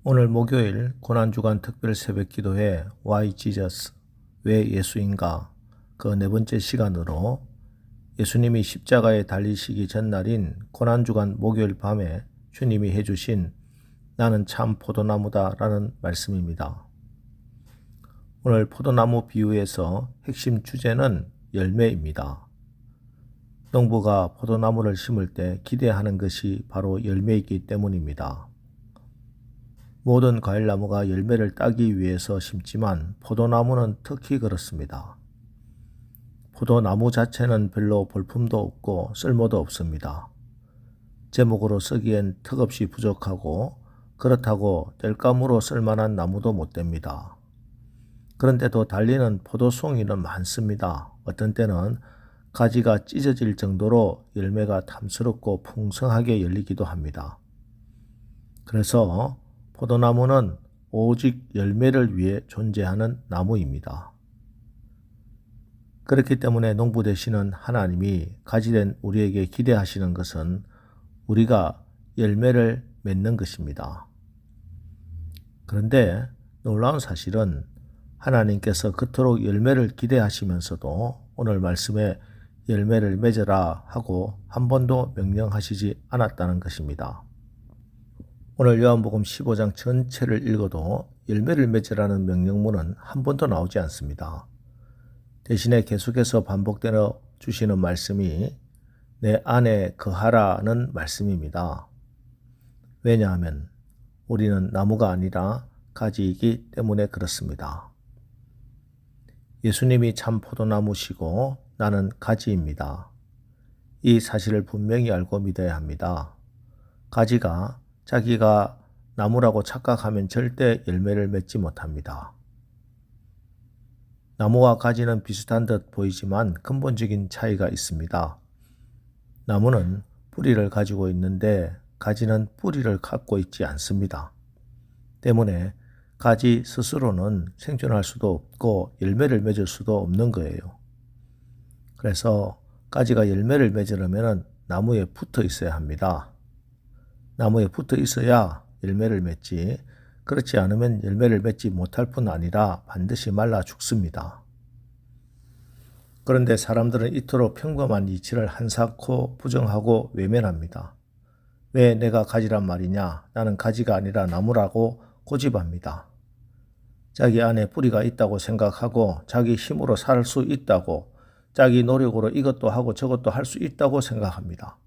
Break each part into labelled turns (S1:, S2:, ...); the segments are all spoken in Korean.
S1: 오늘 목요일 고난주간 특별 새벽기도회 Why Jesus? 왜 예수인가? 그 네 번째 시간으로 예수님이 십자가에 달리시기 전날인 고난주간 목요일 밤에 주님이 해주신 나는 참 포도나무다 라는 말씀입니다. 오늘 포도나무 비유에서 핵심 주제는 열매입니다. 농부가 포도나무를 심을 때 기대하는 것이 바로 열매이기 때문입니다. 모든 과일나무가 열매를 따기 위해서 심지만 포도나무는 특히 그렇습니다. 포도나무 자체는 별로 볼품도 없고 쓸모도 없습니다. 제목으로 쓰기엔 턱없이 부족하고 그렇다고 땔감으로 쓸만한 나무도 못 됩니다. 그런데도 달리는 포도송이는 많습니다. 어떤 때는 가지가 찢어질 정도로 열매가 탐스럽고 풍성하게 열리기도 합니다. 그래서 포도나무는 오직 열매를 위해 존재하는 나무입니다. 그렇기 때문에 농부 되시는 하나님이 가지된 우리에게 기대하시는 것은 우리가 열매를 맺는 것입니다. 그런데 놀라운 사실은 하나님께서 그토록 열매를 기대하시면서도 오늘 말씀에 열매를 맺어라 하고 한 번도 명령하시지 않았다는 것입니다. 오늘 요한복음 15장 전체를 읽어도 열매를 맺으라는 명령문은 한 번도 나오지 않습니다. 대신에 계속해서 반복되어 주시는 말씀이 내 안에 거하라는 말씀입니다. 왜냐하면 우리는 나무가 아니라 가지이기 때문에 그렇습니다. 예수님이 참 포도나무시고 나는 가지입니다. 이 사실을 분명히 알고 믿어야 합니다. 가지가 자기가 나무라고 착각하면 절대 열매를 맺지 못합니다. 나무와 가지는 비슷한 듯 보이지만 근본적인 차이가 있습니다. 나무는 뿌리를 가지고 있는데 가지는 뿌리를 갖고 있지 않습니다. 때문에 가지 스스로는 생존할 수도 없고 열매를 맺을 수도 없는 거예요. 그래서 가지가 열매를 맺으려면 나무에 붙어 있어야 합니다. 나무에 붙어 있어야 열매를 맺지, 그렇지 않으면 열매를 맺지 못할 뿐 아니라 반드시 말라 죽습니다. 그런데 사람들은 이토록 평범한 이치를 한사코 부정하고 외면합니다. 왜 내가 가지란 말이냐? 나는 가지가 아니라 나무라고 고집합니다. 자기 안에 뿌리가 있다고 생각하고 자기 힘으로 살 수 있다고, 자기 노력으로 이것도 하고 저것도 할 수 있다고 생각합니다.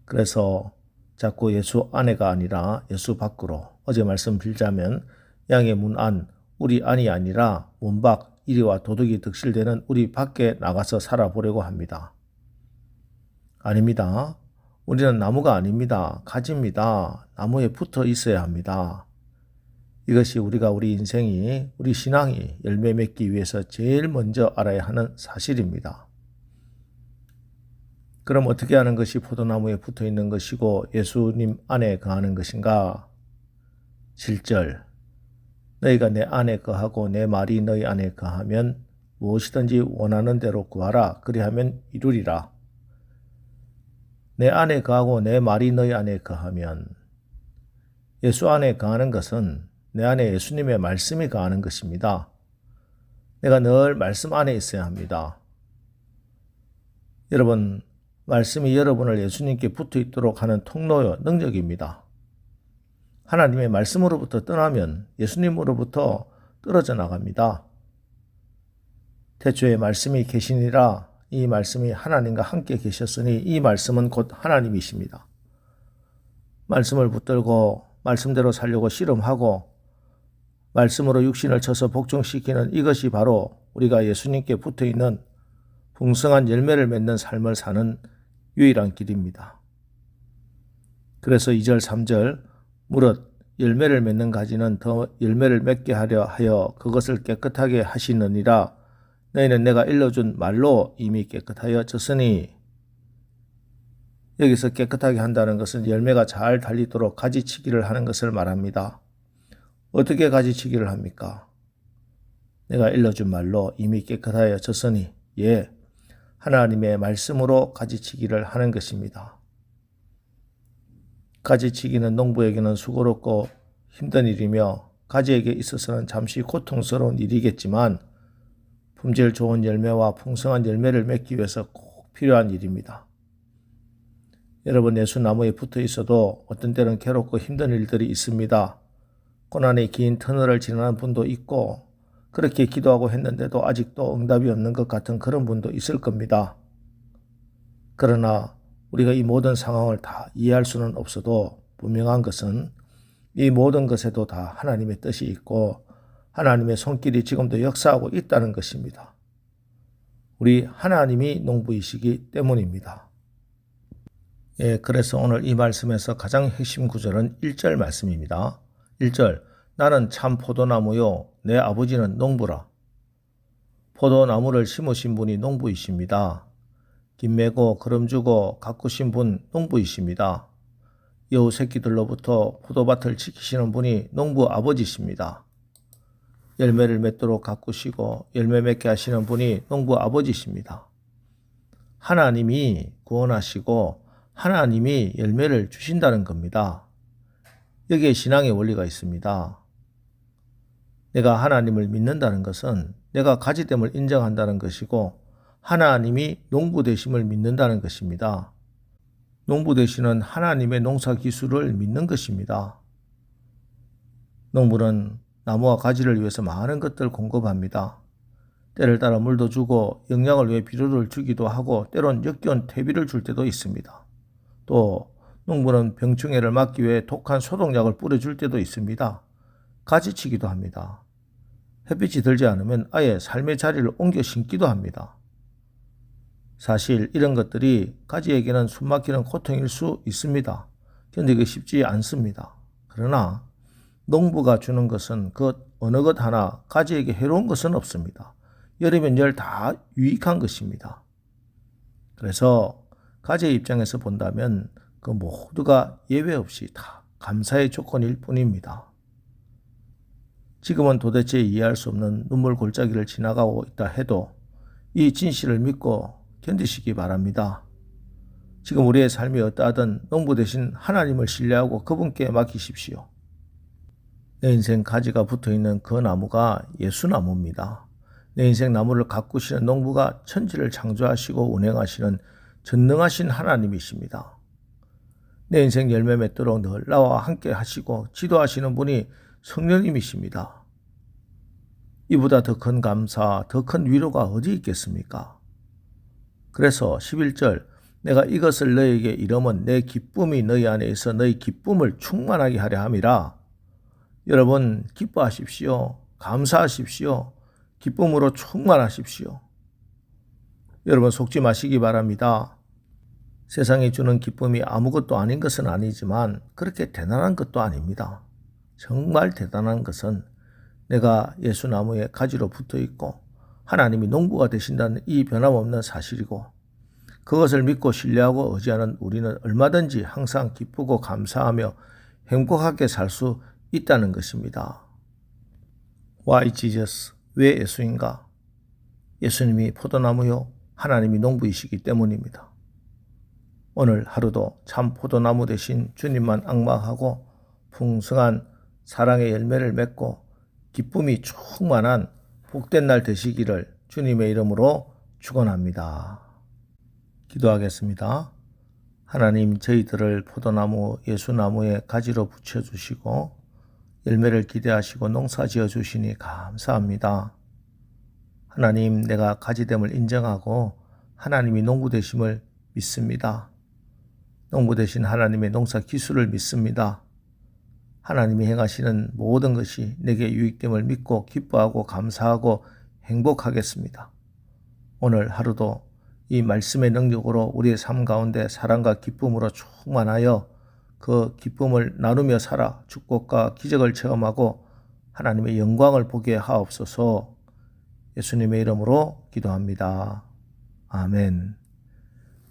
S1: 그래서 자꾸 예수 안에가 아니라 예수 밖으로, 어제 말씀 빌자면 양의 문 안, 우리 안이 아니라 문 밖, 이리와 도둑이 득실되는 우리 밖에 나가서 살아보려고 합니다. 아닙니다. 우리는 나무가 아닙니다. 가지입니다. 나무에 붙어 있어야 합니다. 이것이 우리가 우리 인생이, 우리 신앙이 열매 맺기 위해서 제일 먼저 알아야 하는 사실입니다. 그럼 어떻게 하는 것이 포도나무에 붙어 있는 것이고 예수님 안에 거하는 것인가? 7절, 너희가 내 안에 거하고 내 말이 너희 안에 거하면 무엇이든지 원하는 대로 구하라. 그리하면 이루리라. 내 안에 거하고 내 말이 너희 안에 거하면, 예수 안에 거하는 것은 내 안에 예수님의 말씀이 거하는 것입니다. 내가 늘 말씀 안에 있어야 합니다. 여러분, 말씀이 여러분을 예수님께 붙어 있도록 하는 통로요, 능력입니다. 하나님의 말씀으로부터 떠나면 예수님으로부터 떨어져 나갑니다. 태초에 말씀이 계시니라. 이 말씀이 하나님과 함께 계셨으니 이 말씀은 곧 하나님이십니다. 말씀을 붙들고 말씀대로 살려고 씨름하고 말씀으로 육신을 쳐서 복종시키는 이것이 바로 우리가 예수님께 붙어있는 풍성한 열매를 맺는 삶을 사는 유일한 길입니다. 그래서 2절 3절 무릇 열매를 맺는 가지는 더 열매를 맺게 하려 하여 그것을 깨끗하게 하시느니라. 너희는 내가 일러준 말로 이미 깨끗하여졌으니, 여기서 깨끗하게 한다는 것은 열매가 잘 달리도록 가지치기를 하는 것을 말합니다. 어떻게 가지치기를 합니까? 내가 일러준 말로 이미 깨끗하여졌으니, 하나님의 말씀으로 가지치기를 하는 것입니다. 가지치기는 농부에게는 수고롭고 힘든 일이며 가지에게 있어서는 잠시 고통스러운 일이겠지만 품질 좋은 열매와 풍성한 열매를 맺기 위해서 꼭 필요한 일입니다. 여러분, 예수나무에 붙어 있어도 어떤 때는 괴롭고 힘든 일들이 있습니다. 고난의 긴 터널을 지나는 분도 있고 그렇게 기도하고 했는데도 아직도 응답이 없는 것 같은 그런 분도 있을 겁니다. 그러나 우리가 이 모든 상황을 다 이해할 수는 없어도 분명한 것은 이 모든 것에도 다 하나님의 뜻이 있고 하나님의 손길이 지금도 역사하고 있다는 것입니다. 우리 하나님이 농부이시기 때문입니다. 그래서 오늘 이 말씀에서 가장 핵심 구절은 1절 말씀입니다. 1절, 나는 참 포도나무요 내 아버지는 농부라. 포도나무를 심으신 분이 농부이십니다. 김매고 거름주고 가꾸신 분 농부이십니다. 여우 새끼들로부터 포도밭을 지키시는 분이 농부 아버지십니다. 열매를 맺도록 가꾸시고 열매 맺게 하시는 분이 농부 아버지십니다. 하나님이 구원하시고 하나님이 열매를 주신다는 겁니다. 여기에 신앙의 원리가 있습니다. 내가 하나님을 믿는다는 것은 내가 가지됨을 인정한다는 것이고 하나님이 농부 되심을 믿는다는 것입니다. 농부 되시는 하나님의 농사 기술을 믿는 것입니다. 농부는 나무와 가지를 위해서 많은 것들을 공급합니다. 때를 따라 물도 주고 영양을 위해 비료를 주기도 하고 때론 역겨운 퇴비를 줄 때도 있습니다. 또 농부는 병충해를 막기 위해 독한 소독약을 뿌려줄 때도 있습니다. 가지치기도 합니다. 햇빛이 들지 않으면 아예 삶의 자리를 옮겨 심기도 합니다. 사실 이런 것들이 가지에게는 숨막히는 고통일 수 있습니다. 견디기 쉽지 않습니다. 그러나 농부가 주는 것은 그 어느 것 하나 가지에게 해로운 것은 없습니다. 열이면 열 다 유익한 것입니다. 그래서 가지의 입장에서 본다면 그 모두가 예외 없이 다 감사의 조건일 뿐입니다. 지금은 도대체 이해할 수 없는 눈물 골짜기를 지나가고 있다 해도 이 진실을 믿고 견디시기 바랍니다. 지금 우리의 삶이 어떠하든 농부 되신 하나님을 신뢰하고 그분께 맡기십시오. 내 인생 가지가 붙어있는 그 나무가 예수나무입니다. 내 인생 나무를 가꾸시는 농부가 천지를 창조하시고 운행하시는 전능하신 하나님이십니다. 내 인생 열매 맺도록 늘 나와 함께 하시고 지도하시는 분이 성령님이십니다. 이보다 더 큰 감사, 더 큰 위로가 어디 있겠습니까? 그래서 11절, 내가 이것을 너희에게 이름은 내 기쁨이 너희 안에 있어 너희 기쁨을 충만하게 하려 함이라. 여러분 기뻐하십시오. 감사하십시오. 기쁨으로 충만하십시오. 여러분 속지 마시기 바랍니다. 세상이 주는 기쁨이 아무것도 아닌 것은 아니지만 그렇게 대단한 것도 아닙니다. 정말 대단한 것은 내가 예수나무에 가지로 붙어 있고 하나님이 농부가 되신다는 이 변함없는 사실이고 그것을 믿고 신뢰하고 의지하는 우리는 얼마든지 항상 기쁘고 감사하며 행복하게 살 수 있다는 것입니다. Why Jesus? 왜 예수인가? 예수님이 포도나무요 하나님이 농부이시기 때문입니다. 오늘 하루도 참 포도나무 대신 주님만 앙망하고 풍성한 사랑의 열매를 맺고 기쁨이 충만한 복된 날 되시기를 주님의 이름으로 축원합니다. 기도하겠습니다. 하나님, 저희들을 포도나무 예수나무에 가지로 붙여주시고 열매를 기대하시고 농사 지어주시니 감사합니다. 하나님, 내가 가지됨을 인정하고 하나님이 농부 되심을 믿습니다. 농부 되신 하나님의 농사 기술을 믿습니다. 하나님이 행하시는 모든 것이 내게 유익됨을 믿고 기뻐하고 감사하고 행복하겠습니다. 오늘 하루도 이 말씀의 능력으로 우리의 삶 가운데 사랑과 기쁨으로 충만하여 그 기쁨을 나누며 살아 축복과 기적을 체험하고 하나님의 영광을 보게 하옵소서. 예수님의 이름으로 기도합니다. 아멘.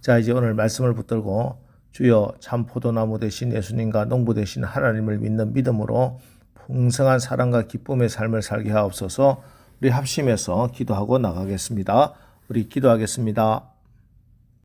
S1: 자, 이제 오늘 말씀을 붙들고 주여 참 포도나무 되신 예수님과 농부 되신 하나님을 믿는 믿음으로 풍성한 사랑과 기쁨의 삶을 살게 하옵소서. 우리 합심해서 기도하고 나가겠습니다. 우리 기도하겠습니다.